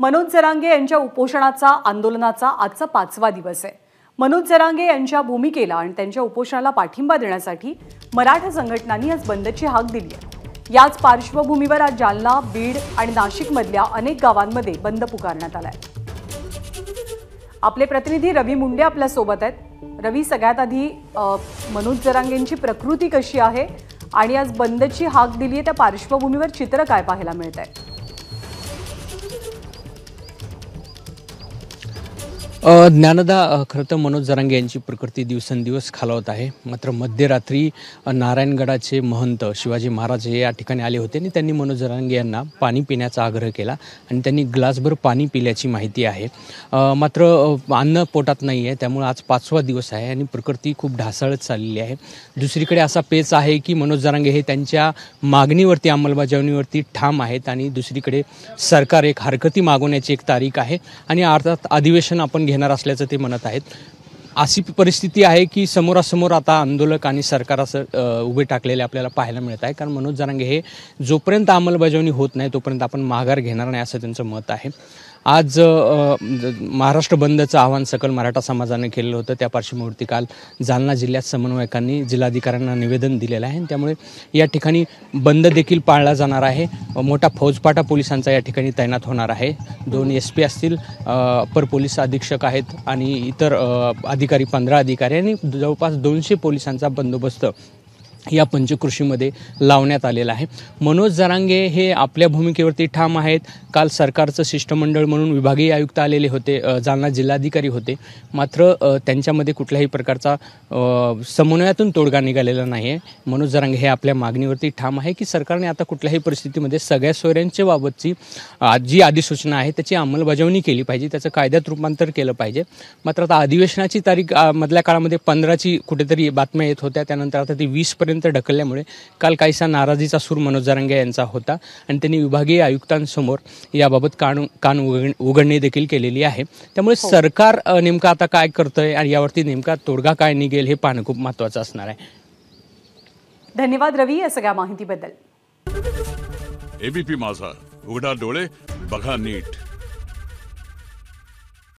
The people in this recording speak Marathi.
मनोज जरांगे यांच्या उपोषणाचा आंदोलनाचा आजचा 5वा दिवस आहे। मनोज जरांगे यांच्या भूमिकेला आणि त्यांच्या उपोषणाला पाठिंबा देण्यासाठी मराठा संघटनांनी आज बंदची हाक दिली आहे। याच पार्श्वभूमीवर आज जालना, बीड आणि नाशिकमधल्या अनेक गावांमध्ये बंद पुकारण्यात आलाय। आपले प्रतिनिधी रवी मुंडे आपल्या सोबत आहेत। रवी, सगळ्यात आधी मनोज जरांगेंची प्रकृती कशी आहे आणि आज बंदची हाक दिली आहे त्या पार्श्वभूमीवर चित्र काय पाहायला मिळतंय? ज्ञानदा, खरं तर मनोज जरांगे यांची प्रकृती दिवसेंदिवस खालावत आहे। मात्र मध्यरात्री नारायणगडाचे महंत शिवाजी महाराज हे या ठिकाणी आले होते आणि त्यांनी मनोज जरांगे यांना पाणी पिण्याचा आग्रह केला आणि त्यांनी ग्लासभर पाणी पिल्याची माहिती आहे। मात्र अन्न पोटात नाही आहे, त्यामुळे आज 5वा दिवस आहे आणि प्रकृती खूप ढासळत चाललेली आहे। दुसरीकडे असा पेच आहे की मनोज जरांगे हे त्यांच्या मागणीवरती, अंमलबजावणीवरती ठाम आहेत आणि दुसरीकडे सरकार एक हरकती मागवण्याची एक तारीख आहे आणि अर्थात अधिवेशन आपण घेणार असल्याचं ते म्हणत आहेत। अशी परिस्थिती आहे की समोरासमोर आता आंदोलक आणि सरकार असं उभे टाकलेले आपल्याला पाहायला मिळत आहे। कारण मनोज जरांगे हे जोपर्यंत अंमलबजावणी होत नाही तोपर्यंत आपण माघार घेणार नाही असं त्यांचं मत आहे। आज महाराष्ट्र बंदचं आवाहन सकल मराठा समाजाने केलेलं होतं। त्या पार्श्वभूमीवरती काल जालना जिल्ह्यात समन्वयकांनी जिल्हाधिकाऱ्यांना निवेदन दिलेलं आहे। त्यामुळे या ठिकाणी बंद देखील पाळला जाणार आहे। मोठा फौजफाटा पोलिसांचा या ठिकाणी तैनात होणार आहे। 2 SP असतील, अपर पोलीस अधीक्षक आहेत आणि इतर अधिकारी 15 अधिकारी आणि जवळपास 200 पोलिसांचा बंदोबस्त या पंचकृषीमध्ये लावण्यात आलेला आहे। मनोज जरांगे हे आपल्या भूमिकेवरती ठाम आहेत। काल सरकारचं शिष्टमंडळ म्हणून विभागीय आयुक्त आलेले होते, जालना जिल्हाधिकारी होते, मात्र त्यांच्यामध्ये कुठल्याही प्रकारचा समन्वयातून तोडगा निघालेला नाही आहे। मनोज जरांगे हे आपल्या मागणीवरती ठाम आहे की सरकारने आता कुठल्याही परिस्थितीमध्ये सगळ्या सोयऱ्यांच्या बाबतची जी अधिसूचना आहे त्याची अंमलबजावणी केली पाहिजे, त्याचं कायद्यात रूपांतर केलं पाहिजे। मात्र आता अधिवेशनाची तारीख मधल्या काळामध्ये 15ची कुठेतरी बातम्या येत होत्या, त्यानंतर आता ती 20पर्यंत ढकलल्यामुळे काल काहीसा नाराजीचा सूर मनोज जरांगे यांचा होता आणि त्यांनी विभागीय आयुक्तांसमोर याबाबत कान उघडणी देखील केलेली आहे। त्यामुळे सरकार नेमकं आता काय करतंय आणि यावरती नेमका तोडगा काय निघेल हे पाहणं खूप महत्त्वाचं असणार आहे। धन्यवाद रवी या सगळ्या माहितीबद्दल। ABP माझा, उघडा डोळे बघा नीट।